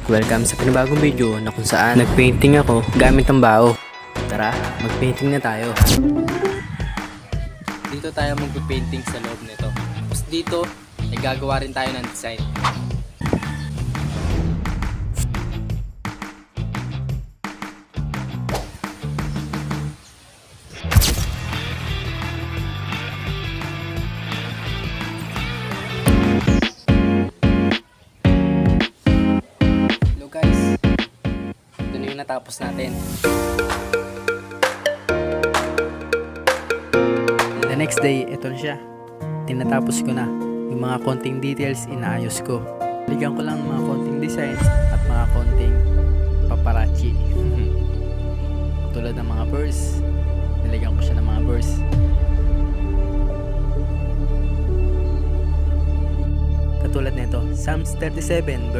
Welcome sa panibagong video na kung saan nagpainting ako gamit ang bao. Tara, magpainting na tayo. Dito tayo magpainting sa loob nito. Tapos dito, ay gagawa rin tayo ng design. Guys, ito na yung natapos natin. The next day, ito na siya. Tinatapos ko na. Yung mga konting details, inaayos ko. Ligyan ko lang mga konting designs at mga konting paparazzi. Tulad ng mga birds, nilagyan ko siya ng mga birds. Katulad nito, Psalms 37 verse